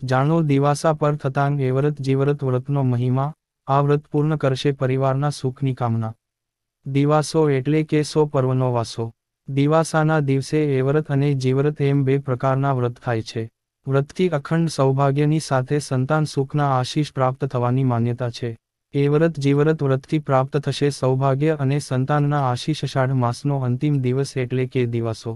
જાણો દિવાસા પર થતાં એ વ્રત જીવ્રત વ્રતનો મહિમા, આ વ્રત પૂર્ણ કરશે પરિવારના સુખની કામના. દિવાસો એટલે કે 100 પર્વનો વાસો. દિવાસાના દિવસે એ વ્રત અને જીવ્રત એમ બે પ્રકારના વ્રત થાય છે. વ્રતથી અખંડ સૌભાગ્યની સાથે સંતાન સુખના આશીષ પ્રાપ્ત થવાની માન્યતા છે. એ વ્રત જીવ્રત વ્રતથી પ્રાપ્ત થશે સૌભાગ્ય અને સંતાનના આશીષ. અષાઢ માસનો અંતિમ દિવસ એટલે કે દિવાસો.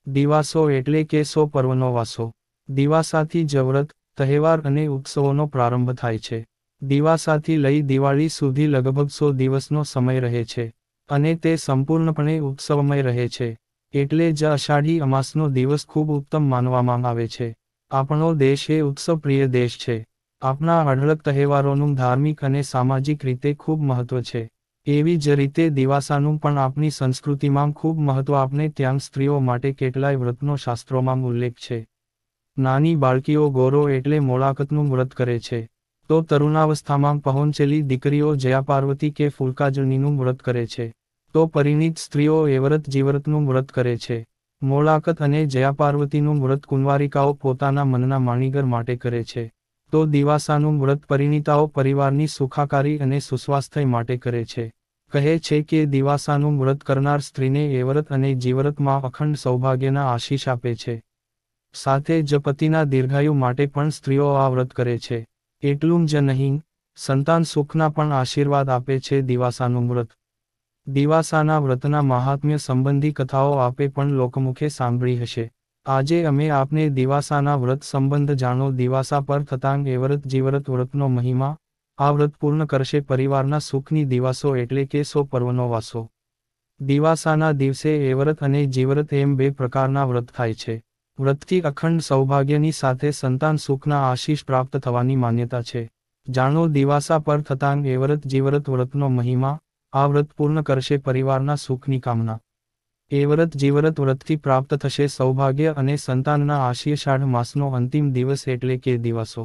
દિવાસો એટલે કે 100 પર્વનો વાસો. દિવાસાથી જ વ્રત, તહેવાર અને ઉત્સવોનો પ્રારંભ થાય છે. દિવાસાથી લઈ દિવાળી સુધી લગભગ 100 દિવસનો સમય રહે છે, અને તે સંપૂર્ણપણે ઉત્સવમય રહે છે. એટલે જ અષાઢી અમાસનો દિવસ ખૂબ ઉત્તમ માનવામાં આવે છે. આપણો દેશ એ ઉત્સવપ્રિય દેશ છે. આપણા અઢળક તહેવારોનું ધાર્મિક અને સામાજિક રીતે ખૂબ મહત્વ છે. એવી જ રીતે દિવાસાનું પણ આપણી સંસ્કૃતિમાં ખૂબ મહત્વ. આપણે ત્યાં સ્ત્રીઓ માટે કેટલાય વ્રતનો શાસ્ત્રોમાં ઉલ્લેખ છે. નાની બાળકીઓ ગૌરો એટલે મોળાકતનું વ્રત કરે છે, તો તરુણાવસ્થામાં પહોંચેલી દીકરીઓ જયાપાર્વતી કે ફૂલકાજળનીનું વ્રત કરે છે, તો પરિણીત સ્ત્રીઓ એ વ્રત જીવ્રતનું વ્રત કરે છે. મોળાકત અને જયાપાર્વતીનું વ્રત કુંવારિકાઓ પોતાના મનના માણીગર માટે કરે છે, તો દિવાસાનું વ્રત પરિણીતાઓ પરિવારની સુખાકારી અને સુસ્વાસ્થ્ય માટે કરે છે. કહે છે કે દિવાસાનું વ્રત કરનાર સ્ત્રીને એ વ્રત અને જીવ્રતમાં અખંડ સૌભાગ્યના આશીષ આપે છે. સાથે જ પતિના દીર્ઘાયુ માટે પણ સ્ત્રીઓ આ વ્રત કરે છે. એટલું જ નહીં, સંતાન સુખના પણ આશીર્વાદ આપે છે દિવાસાનું વ્રત. દિવાસાના વ્રતના મહાત્મ્ય સંબંધી કથાઓ આપે પણ લોકમુખે સાંભળી હશે. આજે અમે આપને દિવાસાના વ્રત સંબંધ જાણો. દિવાસા પર થતાં એ વ્રત જીવ્રત વ્રતનો મહિમા, આ વ્રત પૂર્ણ કરશે પરિવારના સુખની. દિવાસો એટલે કે 100 પર્વનો વાસો. દિવાસાના દિવસે એ વ્રત અને જીવ્રત એમ બે પ્રકારના વ્રત થાય છે. વ્રતથી અખંડ સૌભાગ્યની સાથે સંતાન સુખના આશીષ પ્રાપ્ત થવાની માન્યતા છે. જાણો દિવાસા પર થતાં એ વ્રત જીવ્રત વ્રતનો મહિમા, આ વ્રત પૂર્ણ કરશે પરિવારના સુખની કામના. એ વ્રત જીવ્રત વ્રતથી પ્રાપ્ત થશે સૌભાગ્ય અને સંતાનના આશીષ. અષાઢ માસનો અંતિમ દિવસ એટલે કે દિવાસો.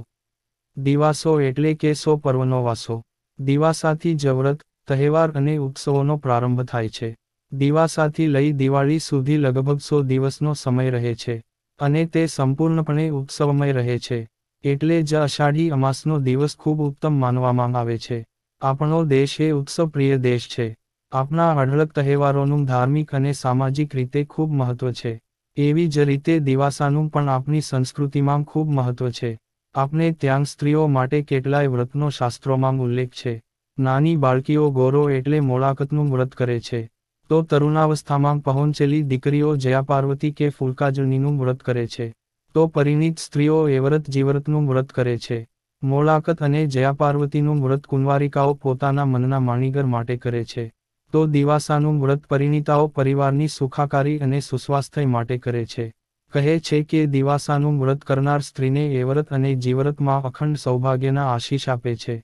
દિવાસો એટલે કે 100 પર્વનો વાસો. દિવાસાથી જ વ્રત, તહેવાર અને ઉત્સવોનો પ્રારંભ થાય છે. દિવાસાથી લઈ દિવાળી સુધી લગભગ 100 દિવસનો સમય રહે છે, અને તે સંપૂર્ણપણે ઉત્સવમય રહે છે. એટલે જ અષાઢી અમાસનો દિવસ ખૂબ ઉત્તમ માનવામાં આવે છે. આપણો દેશ એ ઉત્સવપ્રિય દેશ છે. આપણા અઢળક તહેવારોનું ધાર્મિક અને સામાજિક રીતે ખૂબ મહત્વ છે. એવી જ રીતે દિવાસાનું પણ આપણી સંસ્કૃતિમાં ખૂબ મહત્વ છે. આપણે ત્યાં સ્ત્રીઓ માટે કેટલાય વ્રતનો શાસ્ત્રોમાં ઉલ્લેખ છે. નાની બાળકીઓ ગૌરો એટલે મોળાકતનું વ્રત કરે છે, તો તરુણાવસ્થામાં પહોંચેલી દીકરીઓ જયાપાર્વતી કે ફૂલકાજળનીનું વ્રત કરે છે, તો પરિણીત સ્ત્રીઓ એ વ્રત જીવ્રતનું વ્રત કરે છે. મોળાકત અને જયાપાર્વતીનું વ્રત કુંવારિકાઓ પોતાના મનના માણીગર માટે કરે છે, તો દિવાસાનું વ્રત પરિણીતાઓ પરિવારની સુખાકારી અને સુસ્વાસ્થ્ય માટે કરે છે. કહે છે કે દિવાસાનું વ્રત કરનાર સ્ત્રીને એ વ્રત અને જીવ્રતમાં અખંડ સૌભાગ્યના આશીષ આપે છે.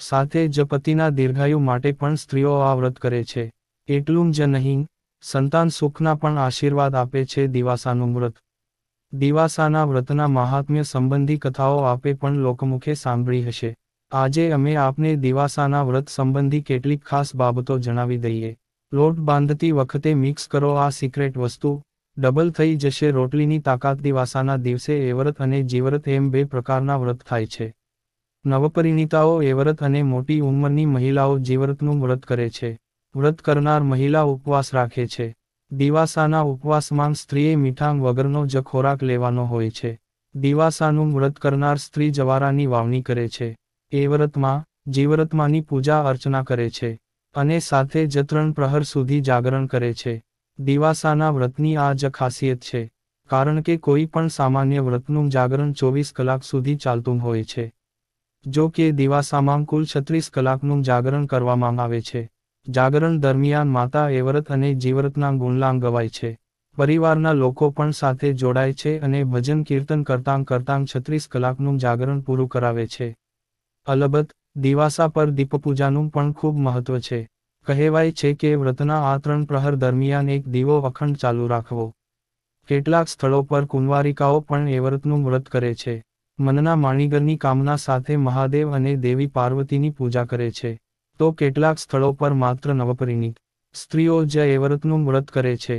સાથે જ પતિના દીર્ઘાયુ માટે પણ સ્ત્રીઓ આ વ્રત કરે છે. એટલું જ નહીં, સંતાન સુખના પણ આશીર્વાદ આપે છે દિવાસાનું વ્રત. દિવાસાના વ્રતના મહાત્મ્ય સંબંધી કથાઓ આપે પણ લોકમુખે સાંભળી હશે. આજે અમે આપને દિવાસાના વ્રત સંબંધી કેટલીક ખાસ બાબતો જણાવી દઈએ. લોટ બાંધતી વખતે મિક્સ કરો આ સિક્રેટ વસ્તુ, ડબલ થઈ જશે રોટલીની તાકાત. દિવાસાના દિવસે એ વ્રત અને જીવ્રત એમ બે પ્રકારના વ્રત થાય છે. નવપરિણીતાઓ એ વ્રત અને મોટી ઉંમરની મહિલાઓ જીવ્રતનું વ્રત કરે છે. વ્રત કરનાર મહિલા ઉપવાસ રાખે છે. દિવાસાના ઉપવાસમાં સ્ત્રીએ મીઠાંગ વગરનો જ ખોરાક લેવાનો હોય છે. દિવાસાનું વ્રત કરનાર સ્ત્રી જવારાની વાવણી કરે છે. એ વ્રતમાં, જીવ્રતમાંની પૂજા અર્ચના કરે છે, અને સાથે જ 3 પ્રહર સુધી જાગરણ કરે છે. દિવાસાના વ્રતની આ જ ખાસિયત છે, કારણ કે કોઈ પણ સામાન્ય વ્રતનું જાગરણ 24 કલાક સુધી ચાલતું હોય છે. જો કે દિવાસામાં કુલ 36 કલાકનું જાગરણ કરવામાં આવે છે. જાગરણ દરમિયાન માતા એ વ્રત અને જીવ્રતના ગુણગાન ગવાય છે. પરિવારના લોકો પણ સાથે જોડાય છે અને ભજન કીર્તન કરતાં 36 કલાકનું જાગરણ પૂરું કરાવે છે. અલબત્ત, દિવાસા પર દીપપૂજાનું પણ ખૂબ મહત્વ છે. કહેવાય છે કે વ્રતના આ 3 પ્રહર દરમિયાન એક દીવો અખંડ ચાલુ રાખવો. કેટલાક સ્થળો પર કુંવારિકાઓ પણ એ વ્રતનું વ્રત કરે છે. મનના માણીગરની કામના સાથે મહાદેવ અને દેવી પાર્વતીની પૂજા કરે છે. તો કેટલાક સ્થળો પર માત્ર નવપરિણીત સ્ત્રીઓ જ એ વ્રતનું વ્રત કરે છે.